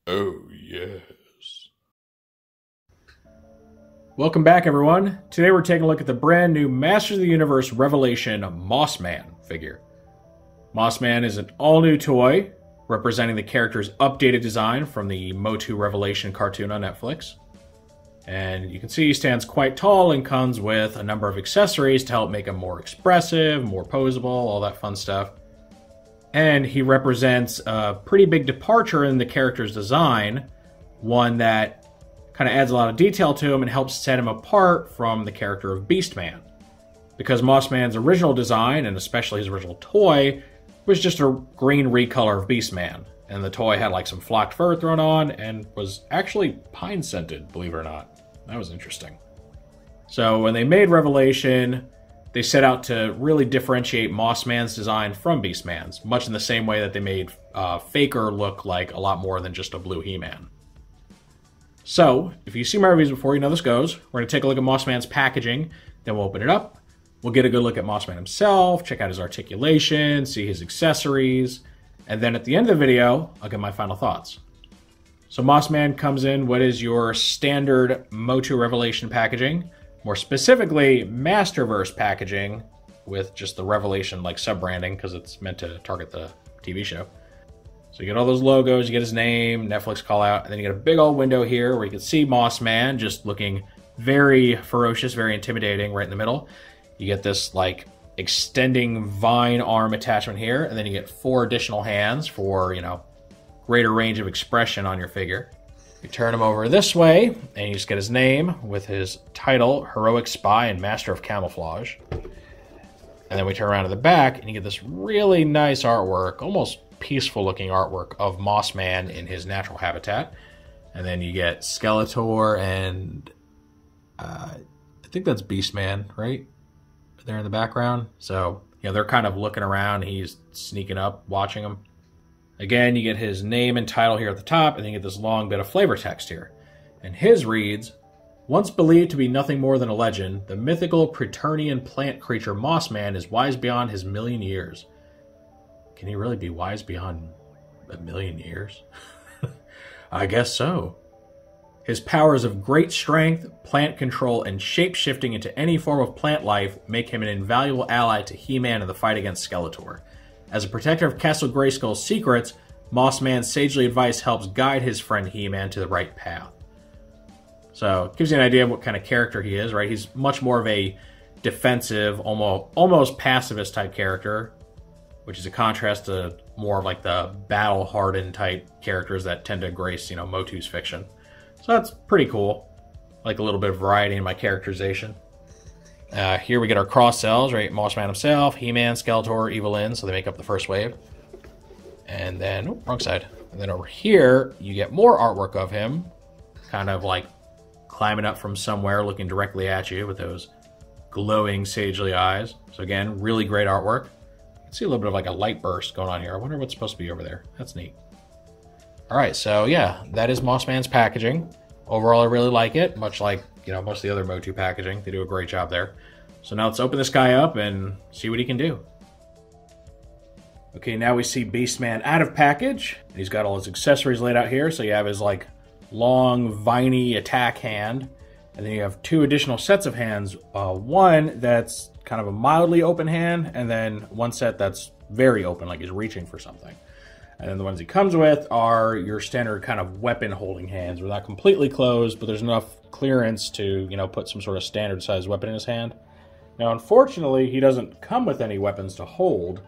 Oh, yes. Welcome back, everyone. Today we're taking a look at the brand new Masters of the Universe Revelation Mossman figure. Mossman is an all-new toy representing the character's updated design from the Motu Revelation cartoon on Netflix. And you can see he stands quite tall and comes with a number of accessories to help make him more expressive, more posable, all that fun stuff. And he represents a pretty big departure in the character's design, one that kind of adds a lot of detail to him and helps set him apart from the character of Beastman. Because Mossman's original design, and especially his original toy, was just a green recolor of Beastman. And the toy had like some flocked fur thrown on and was actually pine scented, believe it or not. That was interesting. So when they made Revelation, they set out to really differentiate Mossman's design from Beastman's, much in the same way that they made Faker look like a lot more than just a blue He-Man. So, if you've seen my reviews before, you know this goes. We're going to take a look at Mossman's packaging, then we'll open it up. We'll get a good look at Mossman himself, check out his articulation, see his accessories, and then at the end of the video, I'll give my final thoughts. So Mossman comes in what is your standard Motu Revelation packaging. More specifically, Masterverse packaging with just the Revelation like sub-branding because it's meant to target the TV show. So you get all those logos, you get his name, Netflix call out, and then you get a big old window here where you can see Mossman just looking very ferocious, very intimidating right in the middle. You get this like extending vine arm attachment here, and then you get 4 additional hands for, greater range of expression on your figure. You turn him over this way, and you just get his name with his title, Heroic Spy and Master of Camouflage. And then we turn around to the back, and you get this really nice artwork, almost peaceful-looking artwork of Mossman in his natural habitat. And then you get Skeletor and I think that's Beastman, right? There in the background. So, they're kind of looking around. He's sneaking up, watching them. Again, you get his name and title here at the top, and then you get this long bit of flavor text here. And his reads, once believed to be nothing more than a legend, the mythical Preternian plant creature Mossman is wise beyond his 1,000,000 years. Can he really be wise beyond 1,000,000 years? I guess so. His powers of great strength, plant control, and shape-shifting into any form of plant life make him an invaluable ally to He-Man in the fight against Skeletor. As a protector of Castle Grayskull's secrets, Mossman's sagely advice helps guide his friend He-Man to the right path. So, it gives you an idea of what kind of character he is, right? He's much more of a defensive, almost pacifist type character, which is a contrast to more of like the battle-hardened type characters that tend to grace, Motu's fiction. So that's pretty cool. Like a little bit of variety in my characterization. Here we get our cross cells, right? Mossman himself, He-Man, Skeletor, Evil-Lyn, so they make up the first wave. And then, wrong side. And then over here, you get more artwork of him, kind of like climbing up from somewhere, looking directly at you with those glowing, sagely eyes. So again, really great artwork. You can see a little bit of like a light burst going on here. I wonder what's supposed to be over there. That's neat. All right, so yeah, that is Mossman's packaging. Overall, I really like it, much like most of the other Motu packaging. They do a great job there. So now let's open this guy up and see what he can do. Okay, now we see Beastman out of package. He's got all his accessories laid out here. So you have his like long, viney attack hand. And then you have 2 additional sets of hands. One that's kind of a mildly open hand, and then one set that's very open, like he's reaching for something. And then the ones he comes with are your standard kind of weapon holding hands. They're not completely closed, but there's enough clearance to, put some sort of standard sized weapon in his hand. Now, unfortunately, he doesn't come with any weapons to hold,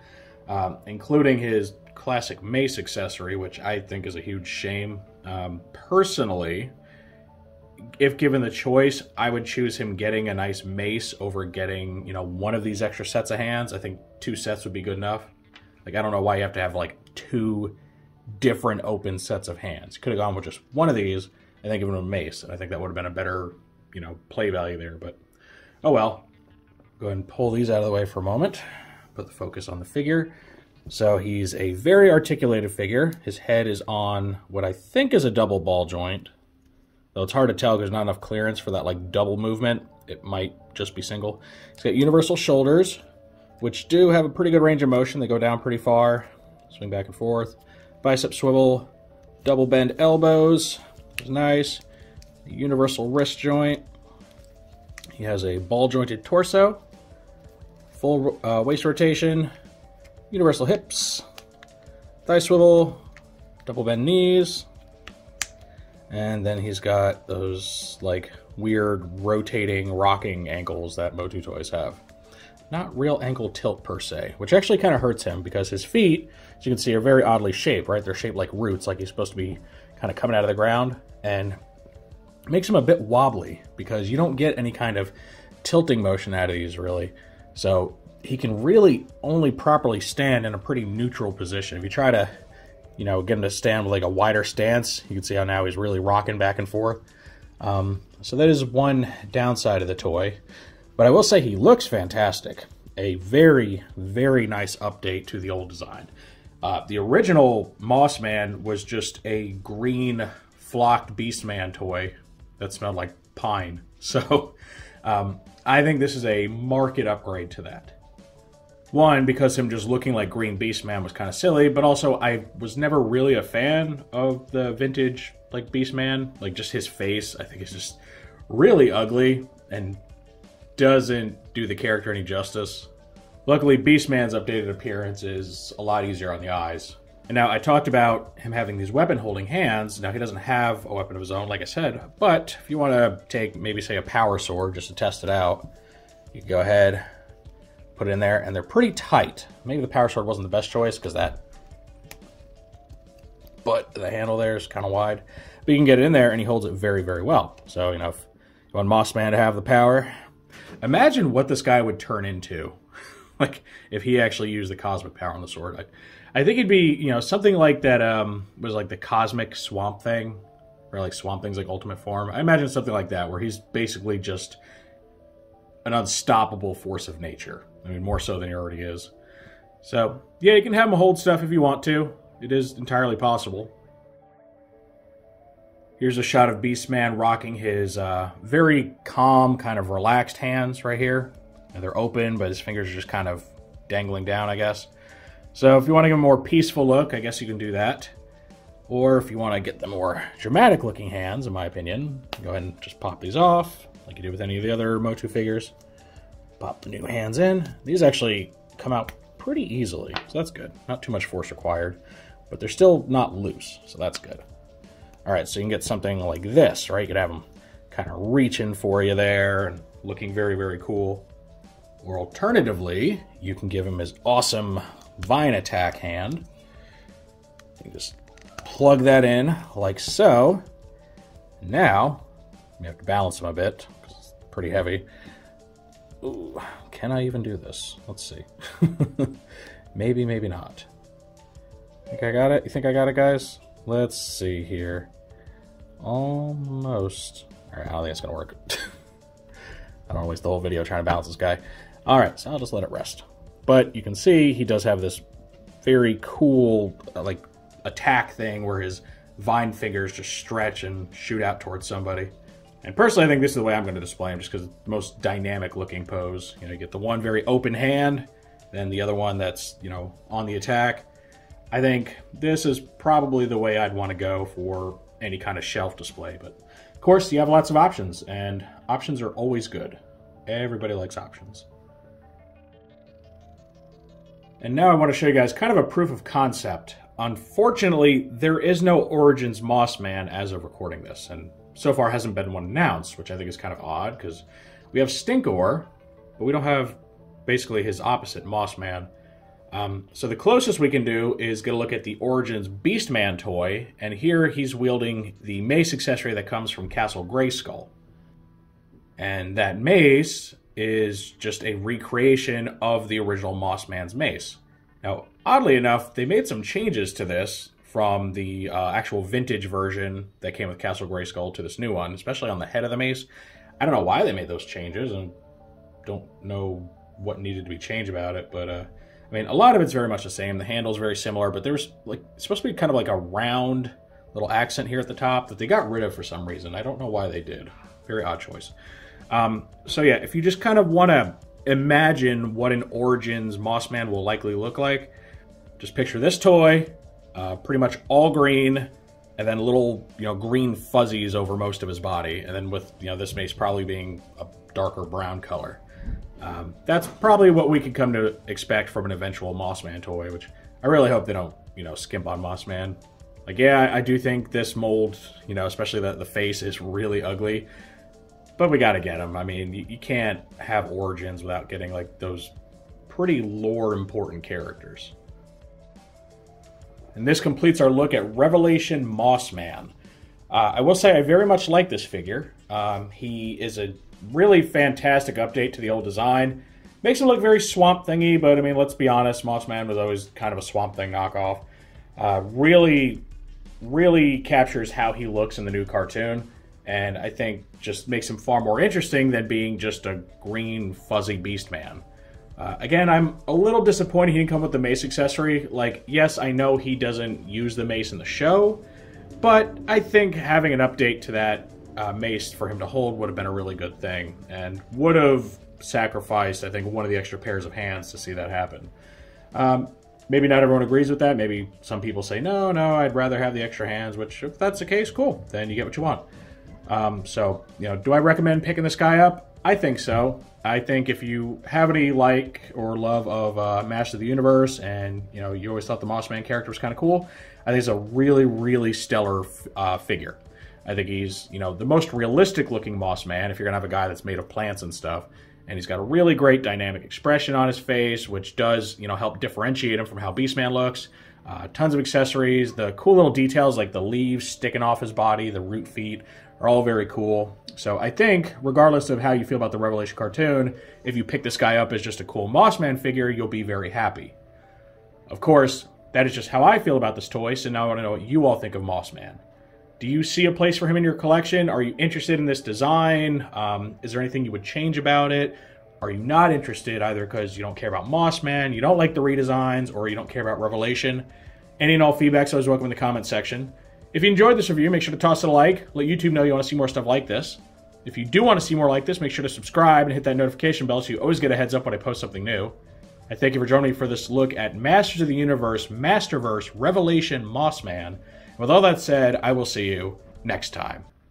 including his classic mace accessory, which I think is a huge shame. Personally, if given the choice, I would choose him getting a nice mace over getting, one of these extra sets of hands. I think 2 sets would be good enough. Like, I don't know why you have to have, like, 2 different open sets of hands. You could have gone with just one of these and then given him a mace. And I think that would have been a better, play value there. But, oh well. Go ahead and pull these out of the way for a moment. Put the focus on the figure. So he's a very articulated figure. His head is on what I think is a double ball joint. Though it's hard to tell because there's not enough clearance for that, like, double movement. It might just be single. He's got universal shoulders, which do have a pretty good range of motion. They go down pretty far, swing back and forth. Bicep swivel, Double bend elbows, is nice. Universal wrist joint. He has a ball jointed torso. Full waist rotation. Universal hips. Thigh swivel. Double bend knees. And then he's got those like weird rotating rocking ankles that Motu toys have. Not real ankle tilt per se, which actually kind of hurts him because his feet, as you can see, are very oddly shaped, right? They're shaped like roots, like he's supposed to be kind of coming out of the ground, and it makes him a bit wobbly because you don't get any kind of tilting motion out of these really. So he can really only properly stand in a pretty neutral position. If you try to, you know, get him to stand with like a wider stance, you can see how now he's really rocking back and forth. So that is one downside of the toy. But I will say he looks fantastic. A very, very nice update to the old design. The original Mossman was just a green flocked Beastman toy that smelled like pine. So I think this is a marked upgrade to that. One, because him just looking like Green Beastman was kind of silly, but also I was never really a fan of the vintage like Beastman. Like just his face, I think is just really ugly and doesn't do the character any justice. Luckily, Beastman's updated appearance is a lot easier on the eyes. And now I talked about him having these weapon holding hands. Now he doesn't have a weapon of his own, like I said, but if you want to take maybe say a power sword just to test it out, you can go ahead, put it in there, and they're pretty tight. Maybe the power sword wasn't the best choice because that butt, the handle there is kind of wide, but you can get it in there and he holds it very, very well. So, you know, if you want Mossman to have the power, imagine what this guy would turn into. Like, if he actually used the cosmic power on the sword. I think it'd be, you know, something like that was like the cosmic Swamp Thing, or like Swamp Thing's like ultimate form. I imagine something like that, where he's basically just an unstoppable force of nature. I mean, more so than he already is. So, yeah, you can have him hold stuff if you want to. It is entirely possible. Here's a shot of Beastman rocking his very calm, kind of relaxed hands right here. And they're open, but his fingers are just kind of dangling down, I guess. So if you want to give him a more peaceful look, I guess you can do that. Or if you want to get the more dramatic looking hands, in my opinion, go ahead and just pop these off, like you do with any of the other Motu figures. Pop the new hands in. These actually come out pretty easily, so that's good. Not too much force required, but they're still not loose, so that's good. All right, so you can get something like this, right? You could have them kind of reaching for you there and looking very, very cool. Or alternatively, you can give him his awesome Vine Attack hand. You can just plug that in like so. Now, you have to balance him a bit because it's pretty heavy. Ooh, can I even do this? Let's see. Maybe, maybe not. Think I got it? You think I got it, guys? Let's see here. Almost. All right, I don't think it's going to work. I don't want to waste the whole video trying to balance this guy. All right, so I'll just let it rest. But you can see he does have this very cool like attack thing where his vine fingers just stretch and shoot out towards somebody. And personally, I think this is the way I'm going to display him just because it's the most dynamic looking pose. You know, you get the one very open hand, then the other one that's, you know, on the attack. I think this is probably the way I'd want to go for any kind of shelf display. But of course, you have lots of options, and options are always good. Everybody likes options. And now I want to show you guys kind of a proof of concept. Unfortunately, there is no Origins Mossman as of recording this, and so far hasn't been one announced, which I think is kind of odd, because we have Stinkor, but we don't have basically his opposite, Mossman. So the closest we can do is get a look at the Origins Beastman toy, and here he's wielding the mace accessory that comes from Castle Grayskull. And that mace is just a recreation of the original Mossman's mace. Now, oddly enough, they made some changes to this from the actual vintage version that came with Castle Grayskull to this new one, especially on the head of the mace. I don't know why they made those changes, and don't know what needed to be changed about it, but I mean, a lot of it's very much the same. The handle's very similar, but there's like, it's supposed to be kind of like a round little accent here at the top that they got rid of for some reason. I don't know why they did. Very odd choice. So yeah, if you just kind of want to imagine what an Origins Mossman will likely look like, just picture this toy, pretty much all green, and then little, green fuzzies over most of his body, and then with, this mace probably being a darker brown color. That's probably what we could come to expect from an eventual Mossman toy, which I really hope they don't, skimp on Mossman. Like, yeah, I do think this mold, especially the face is really ugly, but we gotta get him. I mean, you can't have Origins without getting, like, those pretty lore-important characters. And this completes our look at Revelation Mossman. I will say I very much like this figure. He is a really fantastic update to the old design. Makes him look very Swamp Thingy, but I mean, let's be honest, Mossman was always kind of a Swamp Thing knockoff. Really captures how he looks in the new cartoon, and I think just makes him far more interesting than being just a green, fuzzy beast man. Again, I'm a little disappointed he didn't come with the mace accessory. Like, yes, I know he doesn't use the mace in the show, but I think having an update to that mace for him to hold would have been a really good thing, and would have sacrificed, I think, one of the extra pairs of hands to see that happen. Maybe not everyone agrees with that. Maybe some people say, no, I'd rather have the extra hands, which, if that's the case, cool. Then you get what you want. So, do I recommend picking this guy up? I think so. I think if you have any like or love of Masters of the Universe, and, you always thought the Mossman character was kind of cool, I think it's a really, really stellar figure. I think he's, the most realistic looking Mossman, if you're going to have a guy that's made of plants and stuff. And he's got a really great dynamic expression on his face, which does, help differentiate him from how Beastman looks. Tons of accessories. The cool little details like the leaves sticking off his body, the root feet, are all very cool. So I think, regardless of how you feel about the Revelation cartoon, if you pick this guy up as just a cool Mossman figure, you'll be very happy. Of course, that is just how I feel about this toy, so now I want to know what you all think of Mossman. Do you see a place for him in your collection? Are you interested in this design? Is there anything you would change about it? Are you not interested, either because you don't care about Mossman, you don't like the redesigns, or you don't care about Revelation? Any and all feedback is always welcome in the comments section. If you enjoyed this review, make sure to toss it a like. Let YouTube know you want to see more stuff like this. If you do want to see more like this, make sure to subscribe and hit that notification bell so you always get a heads up when I post something new. I thank you for joining me for this look at Masters of the Universe, Masterverse, Revelation, Mossman. With all that said, I will see you next time.